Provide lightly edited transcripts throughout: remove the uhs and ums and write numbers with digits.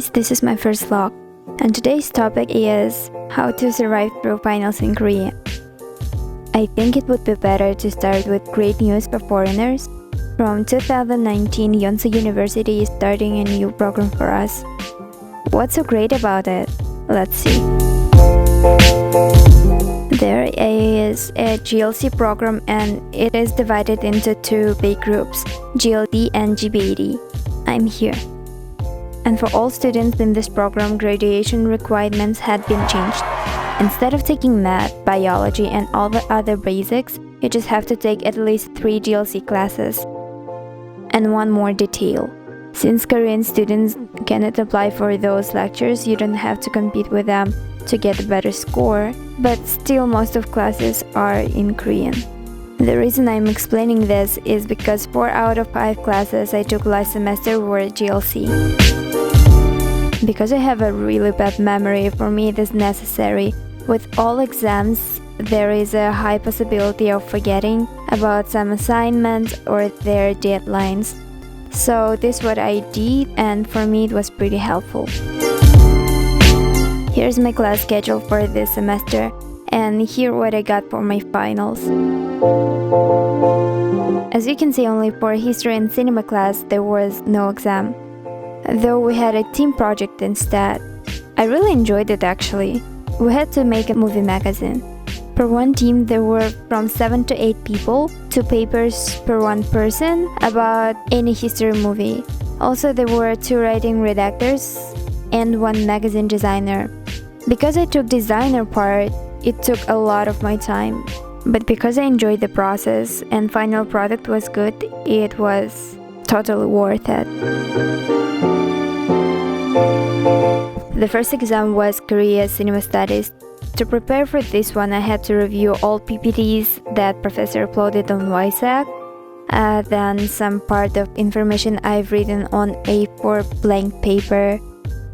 guys, this is my first vlog, and today's topic is how to survive through finals in Korea. I think it would be better to start with great news for foreigners. From 2019, Yonsei University is starting a new program for us. What's so great about it? Let's see. There is a GLC program and it is divided into two big groups, GLD and GBD. I'm here. And for all students in this program, graduation requirements had been changed. Instead of taking math, biology, and all the other basics, you just have to take at least 3 GLC classes. And one more detail. Since Korean students cannot apply for those lectures, you don't have to compete with them to get a better score, but still most of classes are in Korean. The reason I'm explaining this is because 4 out of 5 classes I took last semester were GLC. Because I have a really bad memory, for me it is necessary. With all exams, there is a high possibility of forgetting about some assignments or their deadlines. So this is what I did, and for me it was pretty helpful. Here's my class schedule for this semester, and here what I got for my finals. As you can see, only for history and cinema class there was no exam, though we had a team project instead. I really enjoyed it actually. We had to make a movie magazine. Per one team there were from 7 to 8 people, 2 papers per one person about any history movie. Also there were 2 writing redactors and 1 magazine designer. Because I took designer part, it took a lot of my time. But because I enjoyed the process and final product was good, it was totally worth it. The first exam was Korea Cinema Studies. To prepare for this one, I had to review all PPTs that professor uploaded on Yonsei, then some part of information I've written on A4 blank paper.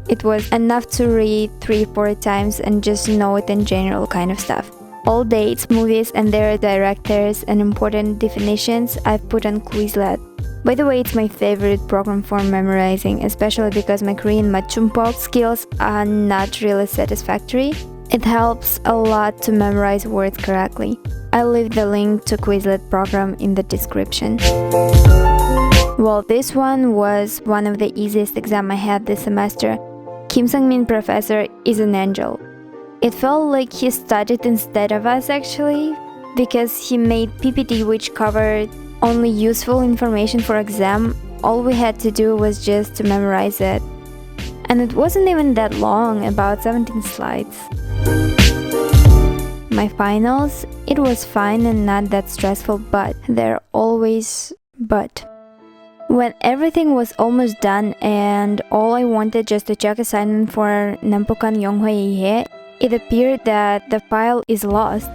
It was enough to read 3-4 times and just know it in general kind of stuff. All dates, movies and their directors and important definitions I've put on Quizlet. By the way, it's my favorite program for memorizing, especially because my Korean 맞춤법 skills are not really satisfactory. It helps a lot to memorize words correctly. I'll leave the link to Quizlet program in the description. Well, this one was one of the easiest exams I had this semester. Kim Sang-min professor is an angel. It felt like he studied instead of us actually, because he made PPT which covered only useful information for exam. All we had to do was just to memorize it. And it wasn't even that long, about 17 slides. My finals, it was fine and not that stressful, but there always but. When everything was almost done and all I wanted just to check assignment for 남북한 영화에, it appeared that the file is lost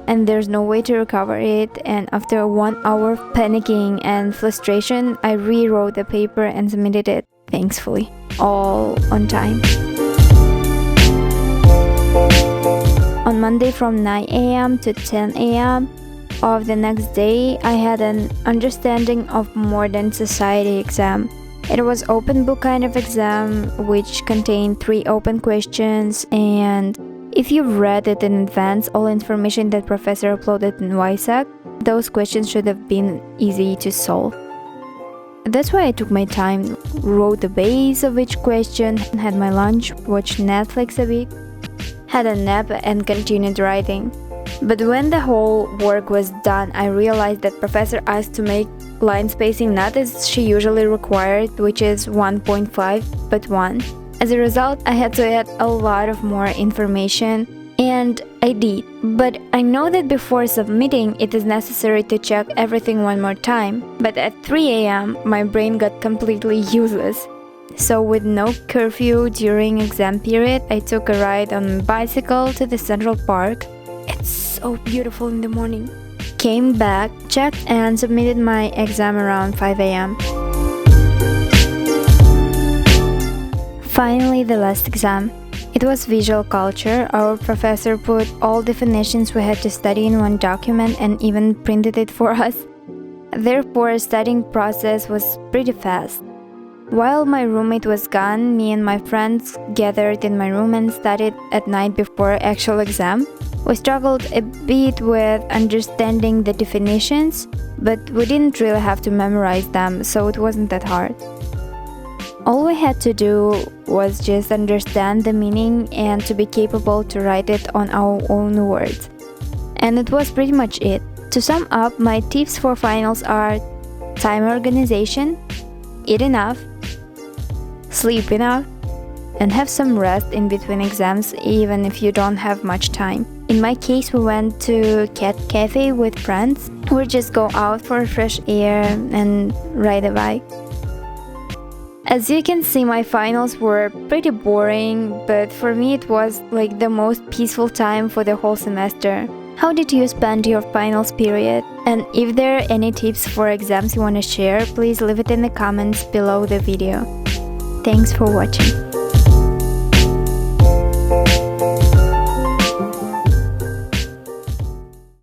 and there's no way to recover it, and after 1 hour of panicking and frustration, I rewrote the paper and submitted it, thankfully, all on time. On Monday from 9 a.m. to 10 a.m. of the next day, I had an understanding of modern society exam. It was open book kind of exam which contained 3 open questions, and if you read it in advance, all information that professor uploaded in Yonsei, those questions should have been easy to solve. That's why I took my time, wrote the base of each question, had my lunch, watched Netflix a bit, had a nap and continued writing. But when the whole work was done, I realized that professor asked to make line spacing not as she usually required, which is 1.5, but 1. As a result, I had to add a lot of more information, and I did. But I know that before submitting, it is necessary to check everything one more time. But at 3 a.m., my brain got completely useless. So with no curfew during exam period, I took a ride on a bicycle to the Central Park. It's so beautiful in the morning. Came back, checked and submitted my exam around 5 a.m. Finally, the last exam. It was visual culture. Our professor put all definitions we had to study in one document and even printed it for us. Therefore, studying process was pretty fast. While my roommate was gone, me and my friends gathered in my room and studied at night before actual exam. We struggled a bit with understanding the definitions, but we didn't really have to memorize them, so it wasn't that hard. All we had to do was just understand the meaning and to be capable to write it on our own words. And it was pretty much it. To sum up, my tips for finals are time organization, eat enough, sleep enough, and have some rest in between exams even if you don't have much time. In my case, we went to Cat Cafe with friends. We just go out for fresh air and ride a bike. As you can see, my finals were pretty boring, but for me it was like the most peaceful time for the whole semester. How did you spend your finals period? And if there are any tips for exams you want to share, please leave it in the comments below the video. Thanks for watching.